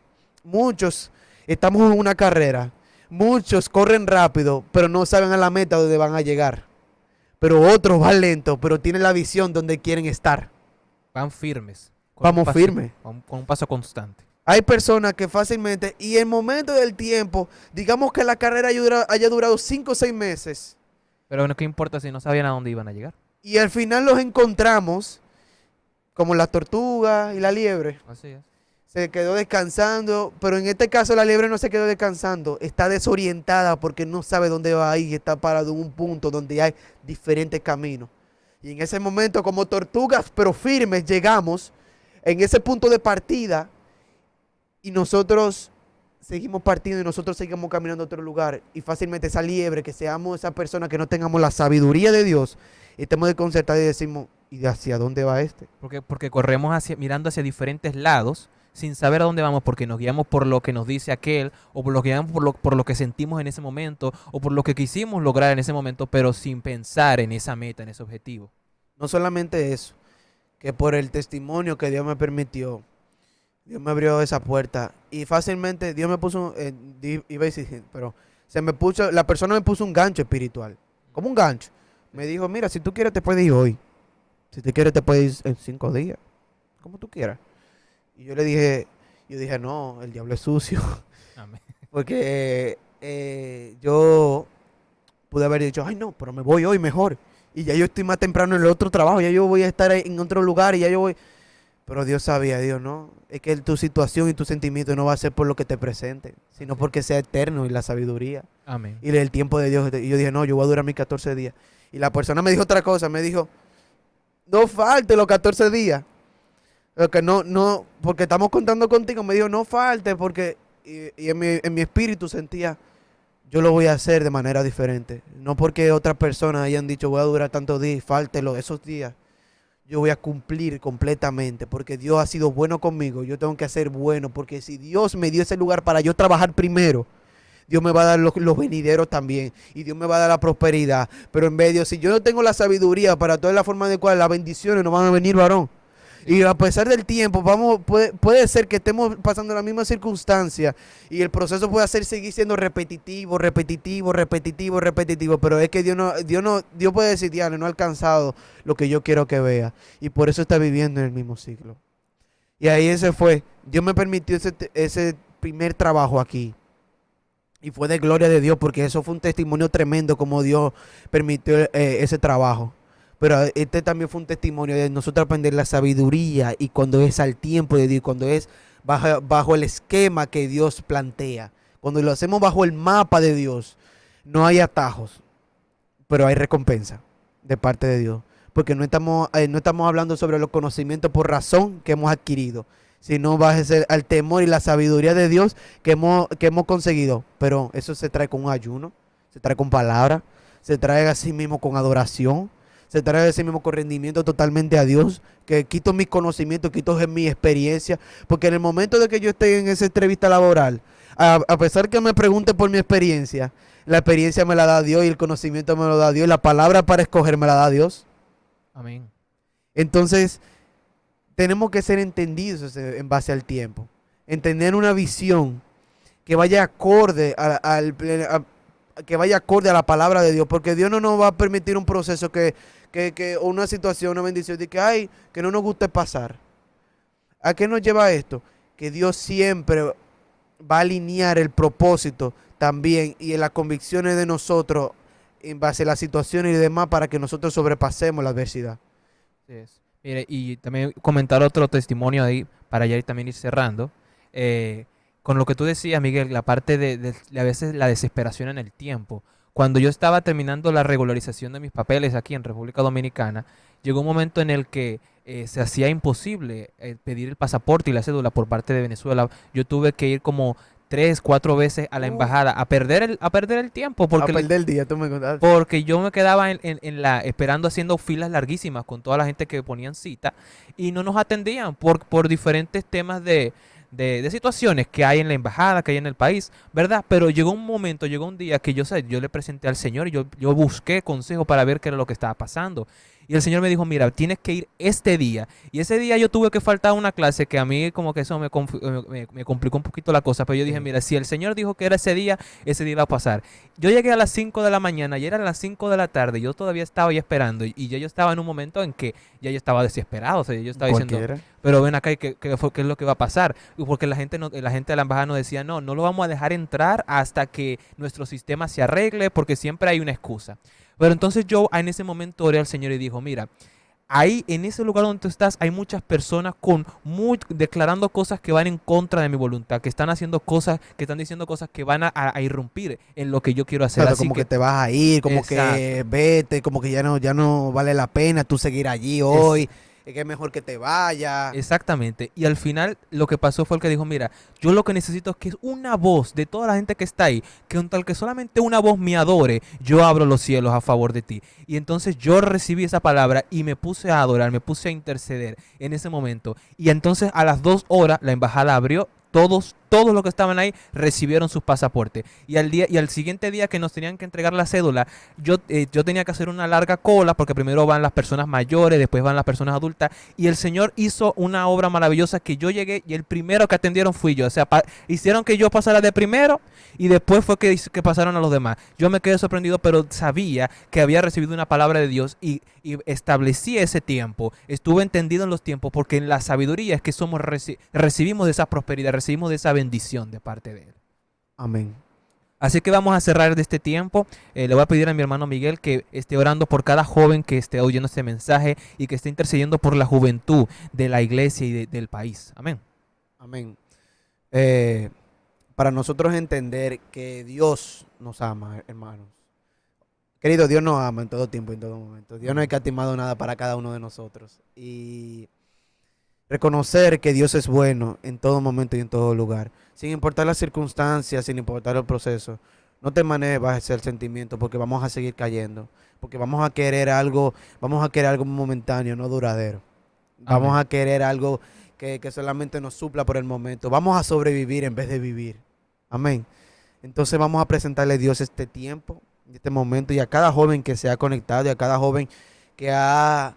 Muchos estamos en una carrera. Muchos corren rápido, pero no saben a la meta donde van a llegar. Pero otros van lentos, pero tienen la visión donde quieren estar. Van firmes. Vamos firmes. Con un paso constante. Hay personas que fácilmente, y el momento del tiempo, digamos que la carrera haya durado 5 o 6 meses, Pero no, ¿qué importa si no sabían a dónde iban a llegar? y al final los encontramos, como la tortuga y la liebre, Así es. se quedó descansando, pero en este caso la liebre no se quedó descansando, está desorientada porque no sabe dónde va a ir, está parado en un punto donde hay diferentes caminos. Y en ese momento, como tortugas, pero firmes, llegamos en ese punto de partida y nosotros seguimos partiendo y nosotros seguimos caminando a otro lugar. Y fácilmente esa liebre, que seamos esa persona que no tengamos la sabiduría de Dios, y estemos desconcertados y decimos, ¿y de hacia dónde va este? Porque corremos mirando hacia diferentes lados sin saber a dónde vamos, porque nos guiamos por lo que nos dice aquel, o por lo que guiamos por lo que sentimos en ese momento, o por lo que quisimos lograr en ese momento, pero sin pensar en esa meta, en ese objetivo. No solamente eso, que por el testimonio que Dios me permitió, Dios me abrió esa puerta y fácilmente Dios me puso, iba a decir, pero la persona me puso un gancho espiritual, como un gancho. Me dijo, mira, si tú quieres te puedes ir hoy, si te quieres te puedes ir en 5 días, como tú quieras. Y yo dije, no, el diablo es sucio, Amén. porque yo pude haber dicho, ay no, pero me voy hoy mejor. Y ya yo estoy más temprano en el otro trabajo, ya yo voy a estar en otro lugar y ya yo voy. Pero Dios sabía, Dios no. Es que tu situación y tu sentimiento no va a ser por lo que te presente, sino porque sea eterno y la sabiduría Amén. y el tiempo de Dios. Y yo dije, no, yo voy a durar mis 14 días. Y la persona me dijo otra cosa, me dijo, no falte los 14 días. No, porque estamos contando contigo. Me dijo, no falte porque, y en mi espíritu sentía, yo lo voy a hacer de manera diferente. No porque otras personas hayan dicho, voy a durar tantos días y fáltelo esos días. Yo voy a cumplir completamente porque Dios ha sido bueno conmigo. Yo tengo que ser bueno porque si Dios me dio ese lugar para yo trabajar primero, Dios me va a dar los venideros también y Dios me va a dar la prosperidad. Pero en medio, si yo no tengo la sabiduría para toda la forma de cual las bendiciones no van a venir, varón. Y a pesar del tiempo, puede ser que estemos pasando la misma circunstancia y el proceso puede seguir siendo repetitivo, pero es que Dios puede decir, Diana, no ha alcanzado lo que yo quiero que vea. Y por eso está viviendo en el mismo ciclo. Y ahí ese fue. Dios me permitió ese primer trabajo aquí. Y fue de gloria de Dios porque eso fue un testimonio tremendo como Dios permitió ese trabajo. Pero este también fue un testimonio de nosotros aprender la sabiduría y cuando es al tiempo de Dios, cuando es bajo el esquema que Dios plantea. Cuando lo hacemos bajo el mapa de Dios, no hay atajos, pero hay recompensa de parte de Dios. Porque no estamos hablando sobre los conocimientos por razón que hemos adquirido, sino bajo al temor y la sabiduría de Dios que hemos conseguido. Pero eso se trae con un ayuno, se trae con palabra, se trae así mismo con adoración. Se trae de sí mismo con rendimiento totalmente a Dios, que quito mis conocimientos, quito mi experiencia, porque en el momento de que yo esté en esa entrevista laboral, a pesar que me pregunte por mi experiencia, la experiencia me la da Dios y el conocimiento me lo da Dios, y la palabra para escoger me la da Dios. Amén. Entonces, tenemos que ser entendidos en base al tiempo, entender una visión que vaya acorde que vaya acorde a la palabra de Dios, porque Dios no nos va a permitir un proceso que una situación, una bendición, de que no nos guste pasar. ¿A qué nos lleva esto? Que Dios siempre va a alinear el propósito también y en las convicciones de nosotros en base a las situaciones y demás para que nosotros sobrepasemos la adversidad. Así es. Mire, y también comentar otro testimonio ahí para ya también ir cerrando. Con lo que tú decías, Miguel, la parte de a veces la desesperación en el tiempo. Cuando yo estaba terminando la regularización de mis papeles aquí en República Dominicana, llegó un momento en el que se hacía imposible pedir el pasaporte y la cédula por parte de Venezuela. Yo tuve que ir como 3, 4 veces a la embajada a perder el tiempo. A perder el día, tú me contaste. Porque yo me quedaba esperando haciendo filas larguísimas con toda la gente que ponían cita y no nos atendían por diferentes temas de situaciones que hay en la embajada, que hay en el país, ¿verdad? Pero llegó un momento, llegó un día que yo, ¿sabes? Yo le presenté al Señor y yo busqué consejo para ver qué era lo que estaba pasando. Y el Señor me dijo, mira, tienes que ir este día. Y ese día yo tuve que faltar a una clase que a mí como que eso me complicó un poquito la cosa. Pero yo dije, Sí. mira, si el Señor dijo que era ese día va a pasar. Yo llegué a las 5 de la mañana y eran las 5 de la tarde. Yo todavía estaba ahí esperando. Y ya yo estaba en un momento en que ya yo estaba desesperado. O sea, yo estaba diciendo, Cualquiera. pero ven acá, ¿qué es lo que va a pasar? Y porque la gente de la embajada nos decía, no lo vamos a dejar entrar hasta que nuestro sistema se arregle, porque siempre hay una excusa. Pero entonces yo en ese momento oré al Señor y dijo, mira, ahí en ese lugar donde tú estás hay muchas personas declarando cosas que van en contra de mi voluntad, que están haciendo cosas, que están diciendo cosas que van a irrumpir en lo que yo quiero hacer. Exacto, Así como que que, te vas a ir, como exacto. que vete, como que ya no vale la pena tú seguir allí Es, hoy, es que es mejor que te vayas. Exactamente. Y al final lo que pasó fue el que dijo, mira, yo lo que necesito es que una voz de toda la gente que está ahí, que con tal que solamente una voz me adore, yo abro los cielos a favor de ti. Y entonces yo recibí esa palabra y me puse a adorar, me puse a interceder en ese momento. Y entonces a las 2 horas la embajada abrió. Todos los que estaban ahí recibieron sus pasaportes. Y al siguiente día que nos tenían que entregar la cédula, yo tenía que hacer una larga cola porque primero van las personas mayores, después van las personas adultas. Y el Señor hizo una obra maravillosa que yo llegué y el primero que atendieron fui yo. O sea, hicieron que yo pasara de primero y después fue que pasaron a los demás. Yo me quedé sorprendido, pero sabía que había recibido una palabra de Dios y establecí ese tiempo. Estuve entendido en los tiempos porque en la sabiduría es que recibimos de esa prosperidad, recibimos de esa bendición de parte de Él. Amén. Así que vamos a cerrar de este tiempo. Le voy a pedir a mi hermano Miguel que esté orando por cada joven que esté oyendo este mensaje y que esté intercediendo por la juventud de la iglesia y del país. Amén. Amén. Para nosotros entender que Dios nos ama, hermanos. Querido, Dios nos ama en todo tiempo y en todo momento. Dios no ha escatimado nada para cada uno de nosotros. Y reconocer que Dios es bueno en todo momento y en todo lugar. Sin importar las circunstancias, sin importar el proceso. No te manejes bajo ese sentimiento porque vamos a seguir cayendo. Porque vamos a querer algo momentáneo, no duradero. Vamos Amén. a querer algo que solamente nos supla por el momento. Vamos a sobrevivir en vez de vivir. Amén. Entonces vamos a presentarle a Dios este tiempo, este momento, y a cada joven que se ha conectado, y a cada joven que se ha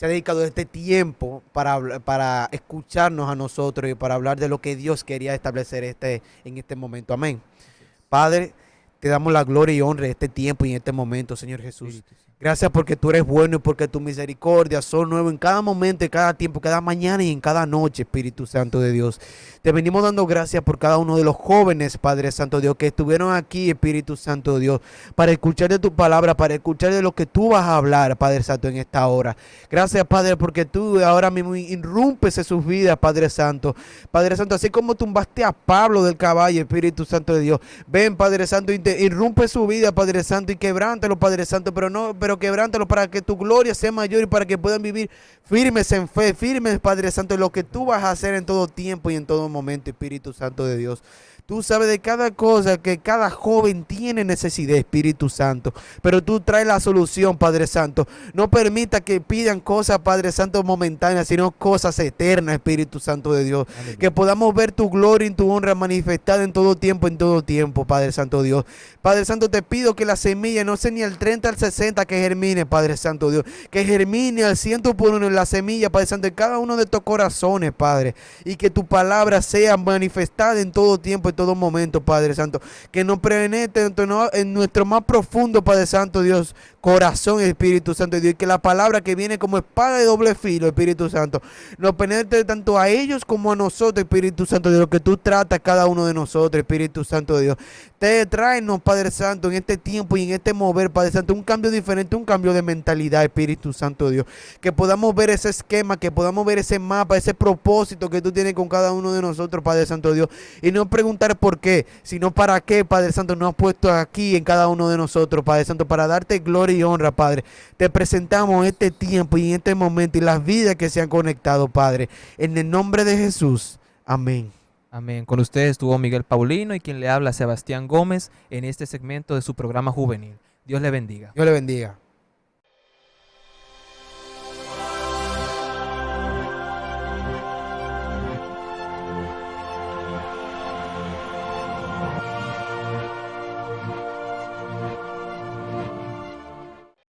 dedicado este tiempo para escucharnos a nosotros y para hablar de lo que Dios quería establecer en este momento. Amén. Padre, te damos la gloria y honra en este tiempo y en este momento, Señor Jesús. Espíritu Santo. Gracias porque tú eres bueno y porque tus misericordias son nuevas en cada momento, en cada tiempo, cada mañana y en cada noche, Espíritu Santo de Dios. Te venimos dando gracias por cada uno de los jóvenes, Padre Santo Dios, que estuvieron aquí, Espíritu Santo de Dios, para escuchar de tu palabra, para escuchar de lo que tú vas a hablar, Padre Santo, en esta hora. Gracias, Padre, porque tú ahora mismo irrumpes en sus vidas, Padre Santo. Padre Santo, así como tumbaste a Pablo del caballo, Espíritu Santo de Dios. Ven, Padre Santo, irrumpe su vida, Padre Santo, y quebrántalo, Padre Santo, pero quebrántalo para que tu gloria sea mayor y para que puedan vivir firmes en fe, firmes, Padre Santo, en lo que tú vas a hacer en todo tiempo y en todo momento, Espíritu Santo de Dios. Tú sabes de cada cosa que cada joven tiene necesidad, Espíritu Santo. Pero tú traes la solución, Padre Santo. No permita que pidan cosas, Padre Santo, momentáneas, sino cosas eternas, Espíritu Santo de Dios. Aleluya. Que podamos ver tu gloria y tu honra manifestada en todo tiempo, Padre Santo Dios. Padre Santo, te pido que la semilla no sea ni al 30 al 60 que germine, Padre Santo Dios. Que germine al 100 por 1 en la semilla, Padre Santo, en cada uno de estos corazones, Padre. Y que tu palabra sea manifestada en todo tiempo, en todo momento, Padre Santo. Que nos penetre en nuestro más profundo, Padre Santo Dios, corazón, Espíritu Santo de Dios. Y que la palabra que viene como espada de doble filo, Espíritu Santo, nos penetre tanto a ellos como a nosotros, Espíritu Santo, de lo que tú tratas cada uno de nosotros, Espíritu Santo de Dios. Tráenos, Padre Santo, en este tiempo y en este mover, Padre Santo, un cambio diferente, un cambio de mentalidad, Espíritu Santo de Dios. Que podamos ver ese esquema, que podamos ver ese mapa, ese propósito que tú tienes con cada uno de nosotros, Padre Santo de Dios. Y no preguntar por qué, sino para qué, Padre Santo, nos has puesto aquí en cada uno de nosotros, Padre Santo, para darte gloria y honra, Padre. Te presentamos este tiempo y en este momento y las vidas que se han conectado, Padre. En el nombre de Jesús. Amén. Amén. Con ustedes estuvo Miguel Paulino y quien le habla Sebastián Gómez en este segmento de su programa juvenil. Dios le bendiga. Dios le bendiga.